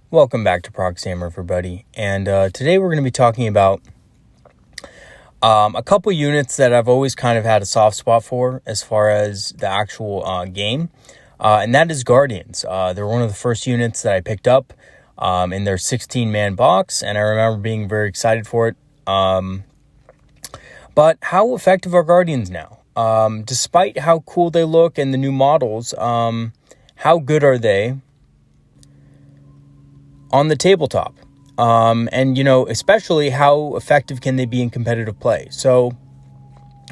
Welcome back to Proxhammer, everybody. And today we're going to be talking about a couple units that I've always kind of had a soft spot for as far as the actual game. And that is Guardians. They're one of the first units that I picked up in their 16-man box. And I remember being very excited for it. But how effective are Guardians now? Despite how cool they look and the new models, how good are they on the tabletop? And, especially how effective can they be in competitive play? So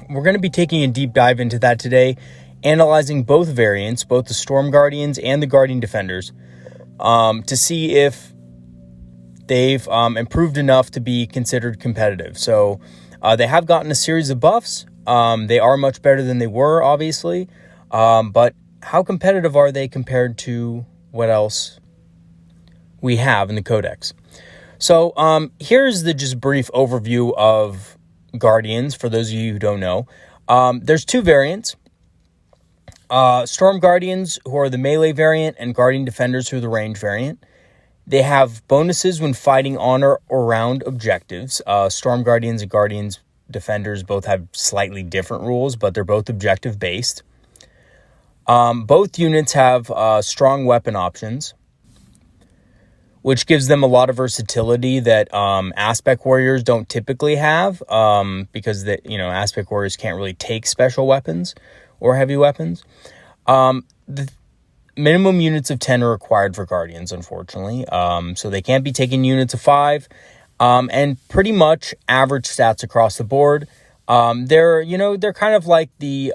we're going to be taking a deep dive into that today, analyzing both variants, both the Storm Guardians and the Guardian Defenders, to see if they've improved enough to be considered competitive. So they have gotten a series of buffs. They are much better than they were, obviously. But how competitive are they compared to what else we have in the Codex? So here's the just brief overview of Guardians for those of you who don't know. There's two variants. Storm Guardians, who are the melee variant, and Guardian Defenders, who are the range variant. They have bonuses when fighting on or around objectives. Storm Guardians and Guardians Defenders both have slightly different rules, but they're both objective based. Both units have strong weapon options, which gives them a lot of versatility that Aspect Warriors don't typically have, because Aspect Warriors can't really take special weapons or heavy weapons. The minimum units of 10 are required for Guardians, unfortunately. So they can't be taking units of 5, and pretty much average stats across the board. They're kind of like the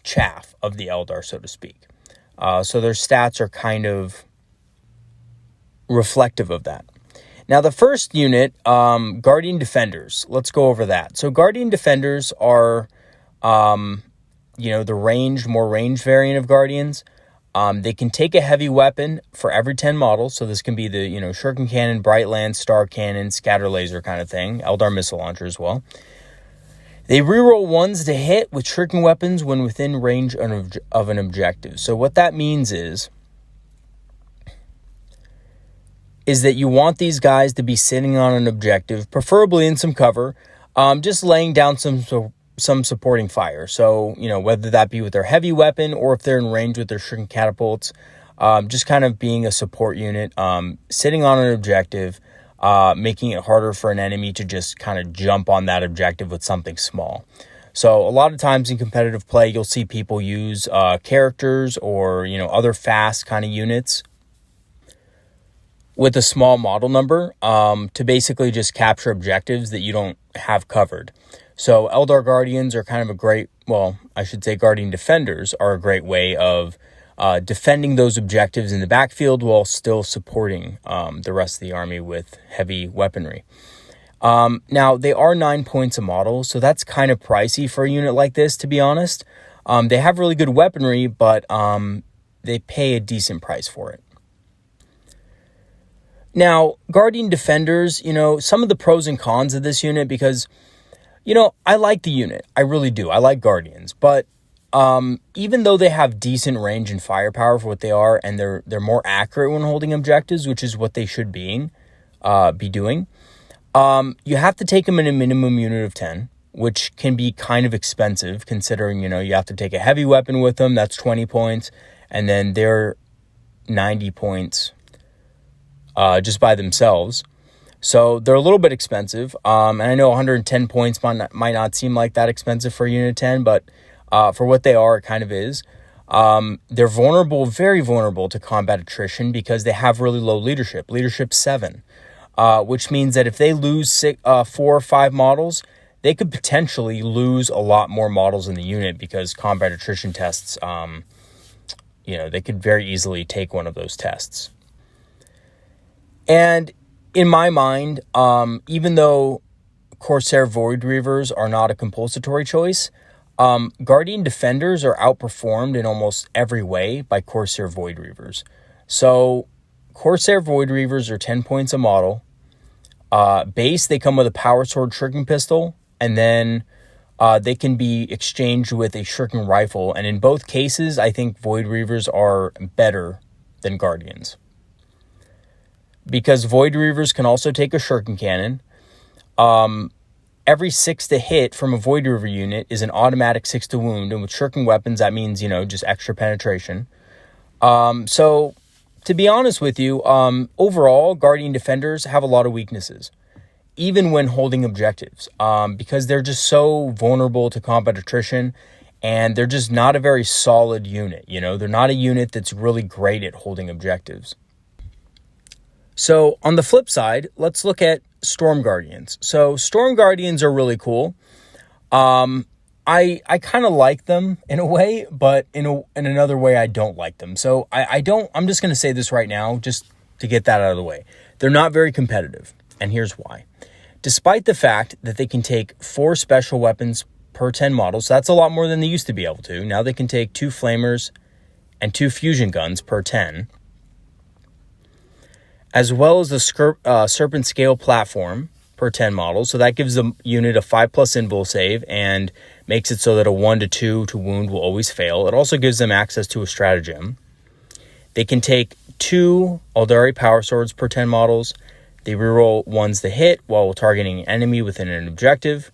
chaff of the Eldar, so to speak. So their stats are kind of reflective of that. Now, the first unit, Guardian Defenders. Let's go over that. So Guardian Defenders are, the more ranged variant of Guardians. They can take a heavy weapon for every 10 models. So this can be the, Shuriken Cannon, Bright Lance, Star Cannon, Scatter Laser kind of thing. Eldar Missile Launcher as well. They reroll 1s to hit with Shuriken weapons when within range of an objective. So what that means is that you want these guys to be sitting on an objective, preferably in some cover, just laying down some supporting fire. So, whether that be with their heavy weapon or if they're in range with their shuriken catapults, just kind of being a support unit, sitting on an objective, making it harder for an enemy to just kind of jump on that objective with something small. So a lot of times in competitive play, you'll see people use characters or, other fast kind of units with a small model number to basically just capture objectives that you don't have covered. So Eldar Guardians are kind of Guardian Defenders are a great way of defending those objectives in the backfield while still supporting the rest of the army with heavy weaponry. Now, they are 9 points a model, so that's kind of pricey for a unit like this, to be honest. They have really good weaponry, but they pay a decent price for it. Now, Guardian Defenders, some of the pros and cons of this unit, because, I like the unit. I really do. I like Guardians. But even though they have decent range and firepower for what they are, and they're more accurate when holding objectives, which is what they should be doing, you have to take them in a minimum unit of 10, which can be kind of expensive considering, you have to take a heavy weapon with them. That's 20 points. And then they're 90 points just by themselves. So they're a little bit expensive. And I know 110 points might not seem like that expensive for a unit 10, but for what they are, it kind of is. They're very vulnerable to combat attrition because they have really low leadership 7, which means that if they lose 4 or 5 models, they could potentially lose a lot more models in the unit because combat attrition tests, they could very easily take one of those tests. And in my mind, even though Corsair Void Reavers are not a compulsory choice, Guardian Defenders are outperformed in almost every way by Corsair Void Reavers. So Corsair Void Reavers are 10 points a model. Base, they come with a Power Sword Shuriken Pistol, and then they can be exchanged with a Shuriken Rifle. And in both cases, I think Void Reavers are better than Guardians. because Void Reavers can also take a Shuriken Cannon. Every 6 to hit from a Void Reaver unit is an automatic 6 to wound, and with Shuriken weapons, that means, just extra penetration. So, to be honest with you, overall, Guardian Defenders have a lot of weaknesses, even when holding objectives, because they're just so vulnerable to combat attrition, and they're just not a very solid unit. They're not a unit that's really great at holding objectives. So on the flip side, let's look at Storm Guardians. So Storm Guardians are really cool. I kind of like them in a way, but in another way, I don't like them. So I'm just going to say this right now, just to get that out of the way. They're not very competitive, and here's why. Despite the fact that they can take 4 special weapons per 10 models, so that's a lot more than they used to be able to. Now they can take 2 flamers and 2 fusion guns per 10, as well as the Serpent Scale platform per 10 models. So that gives the unit a 5+ invul save and makes it so that a 1 to 2 to wound will always fail. It also gives them access to a stratagem. They can take 2 Eldari Power Swords per 10 models. They reroll 1s to hit while targeting an enemy within an objective.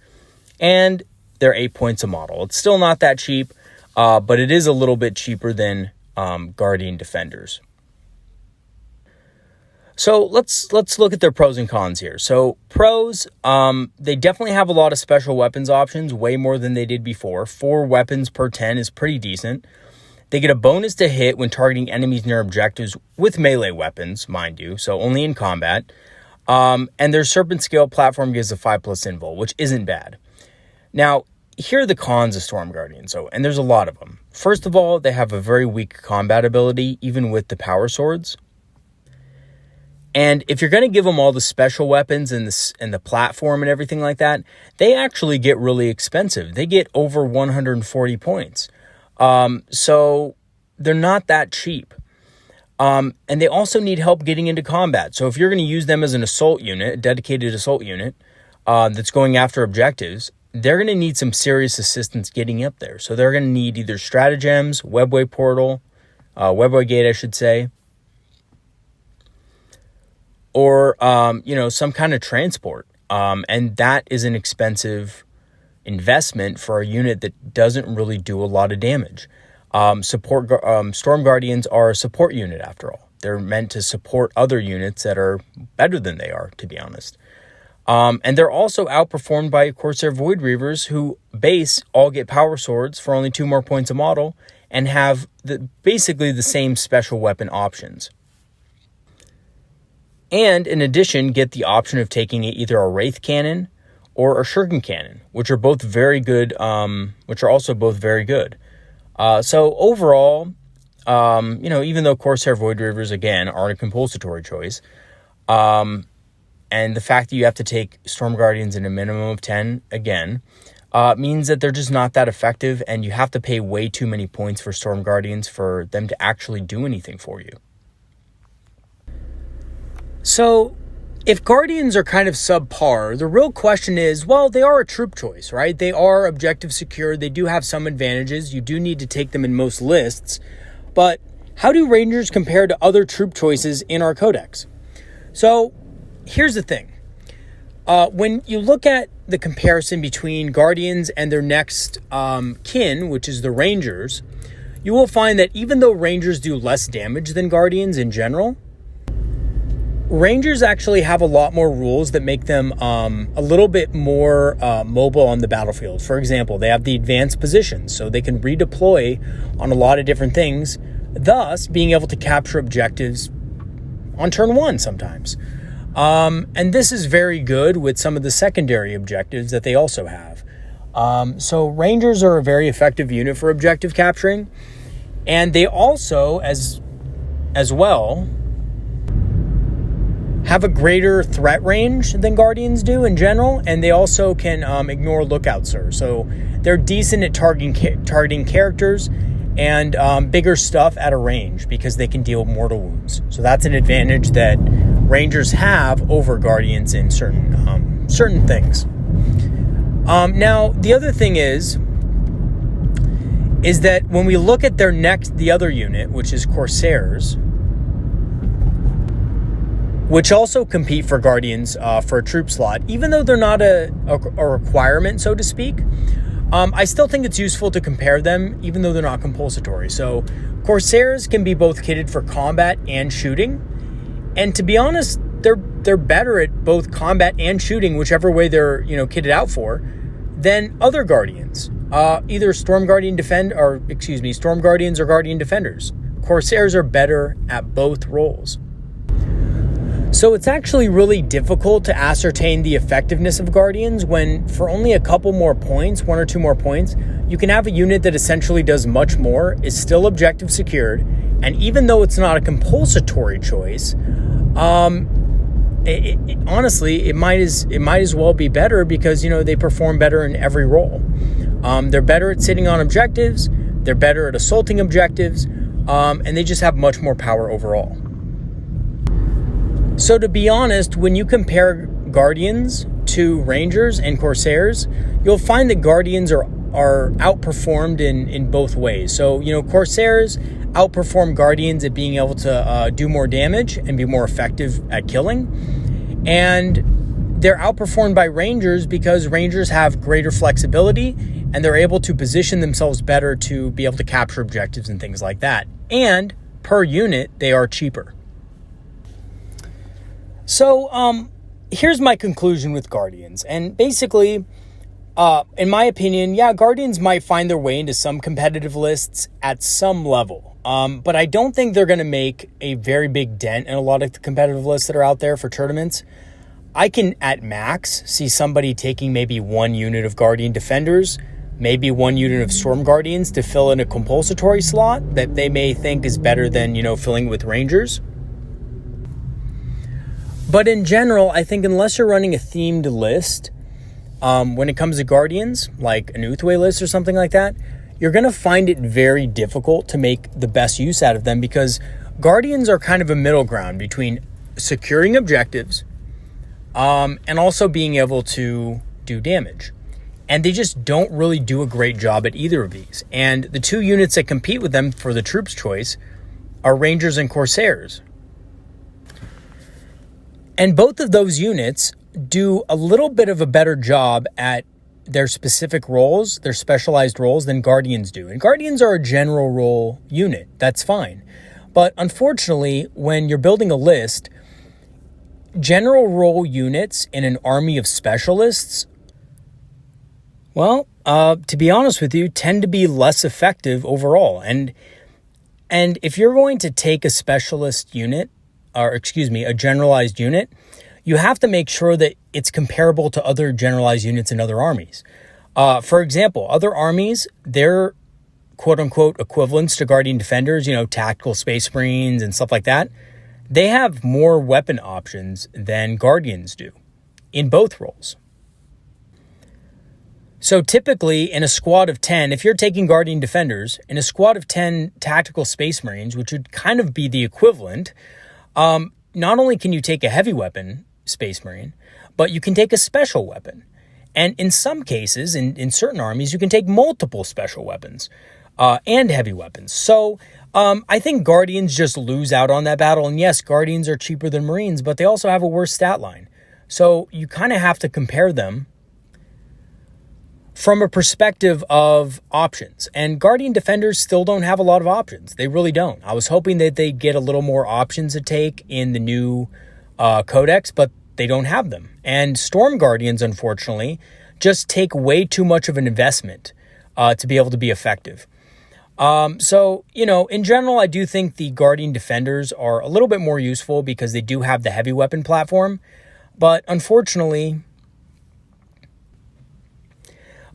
And they're 8 points a model. It's still not that cheap, but it is a little bit cheaper than Guardian Defenders. So let's look at their pros and cons here. So pros, they definitely have a lot of special weapons options, way more than they did before. 4 weapons per 10 is pretty decent. They get a bonus to hit when targeting enemies near objectives with melee weapons, mind you, so only in combat. And their Serpent Scale platform gives a 5+ invul, which isn't bad. Now, here are the cons of Storm Guardians, and there's a lot of them. First of all, they have a very weak combat ability, even with the power swords. And if you're going to give them all the special weapons and the platform and everything like that, they actually get really expensive. They get over 140 points. So they're not that cheap. And they also need help getting into combat. So if you're going to use them as an assault unit, a dedicated assault unit, that's going after objectives, they're going to need some serious assistance getting up there. So they're going to need either stratagems, webway portal, webway gate, I should say, or, some kind of transport. And that is an expensive investment for a unit that doesn't really do a lot of damage. Storm Guardians are a support unit after all. They're meant to support other units that are better than they are, to be honest. And they're also outperformed by Corsair Void Reavers, who all get power swords for only 2 more points a model and have basically the same special weapon options. And in addition, get the option of taking either a Wraith Cannon or a Shuriken Cannon, which are both very good, So overall, even though Corsair Void Reavers, again, aren't a compulsory choice, and the fact that you have to take Storm Guardians in a minimum of 10, again, means that they're just not that effective, and you have to pay way too many points for Storm Guardians for them to actually do anything for you. So, if Guardians are kind of subpar, the real question is, well, they are a troop choice, right? They are objective secure. They do have some advantages. You do need to take them in most lists. But how do Rangers compare to other troop choices in our codex? So, here's the thing. When you look at the comparison between Guardians and their next kin, which is the Rangers, you will find that even though Rangers do less damage than Guardians in general, Rangers actually have a lot more rules that make them a little bit more mobile on the battlefield. For example, they have the advanced positions, so they can redeploy on a lot of different things, thus being able to capture objectives on turn 1 sometimes. And this is very good with some of the secondary objectives that they also have. So Rangers are a very effective unit for objective capturing, and they also, as well, have a greater threat range than Guardians do in general, and they also can ignore Lookout Sir. So they're decent at targeting characters and bigger stuff at a range because they can deal mortal wounds. So that's an advantage that Rangers have over Guardians in certain things. Now, the other thing is that when we look at the other unit, which is Corsairs, which also compete for Guardians for a troop slot. Even though they're not a requirement, so to speak, I still think it's useful to compare them, even though they're not compulsory. So Corsairs can be both kitted for combat and shooting. And to be honest, they're better at both combat and shooting, whichever way they're kitted out for, than other Guardians. Either Storm Guardians or Guardian Defenders. Corsairs are better at both roles. So it's actually really difficult to ascertain the effectiveness of Guardians when, for only a couple more points, 1 or 2 more points, you can have a unit that essentially does much more, is still objective secured, and even though it's not a compulsory choice, honestly, it might as well be better because they perform better in every role. They're better at sitting on objectives, they're better at assaulting objectives, and they just have much more power overall. So to be honest, when you compare Guardians to Rangers and Corsairs, you'll find that Guardians are outperformed in both ways. So, Corsairs outperform Guardians at being able to do more damage and be more effective at killing. And they're outperformed by Rangers because Rangers have greater flexibility and they're able to position themselves better to be able to capture objectives and things like that. And per unit, they are cheaper. So here's my conclusion with Guardians. And basically, in my opinion, Guardians might find their way into some competitive lists at some level. But I don't think they're going to make a very big dent in a lot of the competitive lists that are out there for tournaments. I can, at max, see somebody taking maybe 1 unit of Guardian Defenders, maybe 1 unit of Storm Guardians to fill in a compulsory slot that they may think is better than, filling with Rangers. But in general, I think unless you're running a themed list, when it comes to Guardians, like an Uthway list or something like that, you're going to find it very difficult to make the best use out of them because Guardians are kind of a middle ground between securing objectives and also being able to do damage. And they just don't really do a great job at either of these. And the 2 units that compete with them for the troops choice are Rangers and Corsairs. And both of those units do a little bit of a better job at their specific roles, their specialized roles, than Guardians do. And Guardians are a general role unit. That's fine. But unfortunately, when you're building a list, general role units in an army of specialists, to be honest with you, tend to be less effective overall. And if you're going to take a specialist unit, a generalized unit, you have to make sure that it's comparable to other generalized units in other armies. For example, other armies, their quote-unquote equivalents to Guardian Defenders, tactical Space Marines and stuff like that, they have more weapon options than Guardians do in both roles. So typically in a squad of 10, if you're taking Guardian Defenders, in a squad of 10 tactical Space Marines, which would kind of be the equivalent, not only can you take a heavy weapon Space Marine, but you can take a special weapon. And in some cases, in certain armies, you can take multiple special weapons and heavy weapons. So I think Guardians just lose out on that battle. And yes, Guardians are cheaper than Marines, but they also have a worse stat line. So you kind of have to compare them from a perspective of options. And Guardian Defenders still don't have a lot of options. They really don't. I was hoping that they'd get a little more options to take in the new codex, but they don't have them. And Storm Guardians, unfortunately, just take way too much of an investment to be able to be effective. So, in general, I do think the Guardian Defenders are a little bit more useful because they do have the heavy weapon platform. But unfortunately,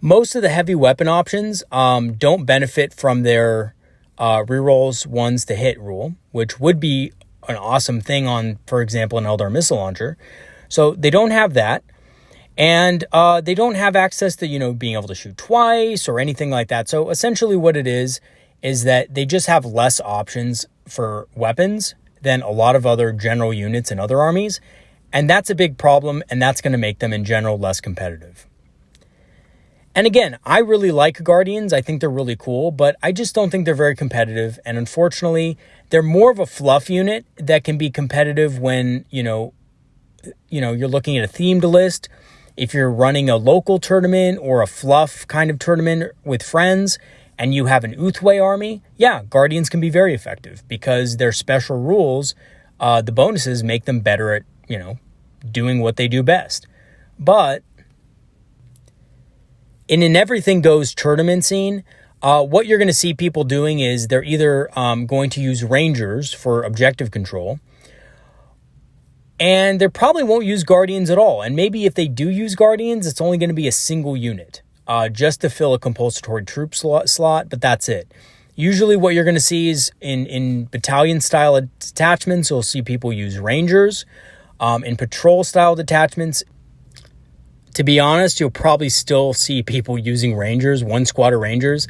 most of the heavy weapon options don't benefit from their rerolls ones to hit rule, which would be an awesome thing on, for example, an Eldar missile launcher. So they don't have that. And they don't have access to, being able to shoot twice or anything like that. So essentially what it is that they just have less options for weapons than a lot of other general units in other armies. And that's a big problem, and that's going to make them in general less competitive. And again, I really like Guardians. I think they're really cool, but I just don't think they're very competitive. And unfortunately, they're more of a fluff unit that can be competitive when, you're looking at a themed list. If you're running a local tournament or a fluff kind of tournament with friends and you have an Uthway army, yeah, Guardians can be very effective because their special rules, the bonuses make them better at, doing what they do best. But in an everything goes tournament scene, what you're going to see people doing is they're either going to use Rangers for objective control, and they probably won't use Guardians at all. And maybe if they do use Guardians, it's only going to be a single unit just to fill a compulsory troop slot, but that's it. Usually what you're going to see is in battalion-style detachments, you'll see people use Rangers. In patrol-style detachments, to be honest, you'll probably still see people using Rangers, one squad of Rangers.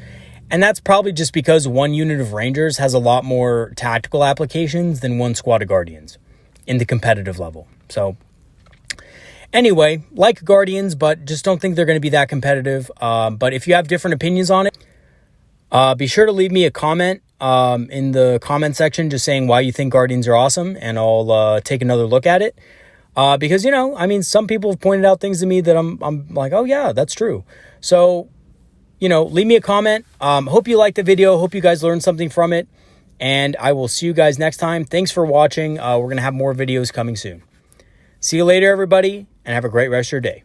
And that's probably just because one unit of Rangers has a lot more tactical applications than one squad of Guardians in the competitive level. So anyway, like Guardians, but just don't think they're going to be that competitive. But if you have different opinions on it, be sure to leave me a comment in the comment section just saying why you think Guardians are awesome, and I'll take another look at it. Because, some people have pointed out things to me that I'm like, oh yeah, that's true. So, leave me a comment. Hope you liked the video. Hope you guys learned something from it. And I will see you guys next time. Thanks for watching. We're going to have more videos coming soon. See you later, everybody, and have a great rest of your day.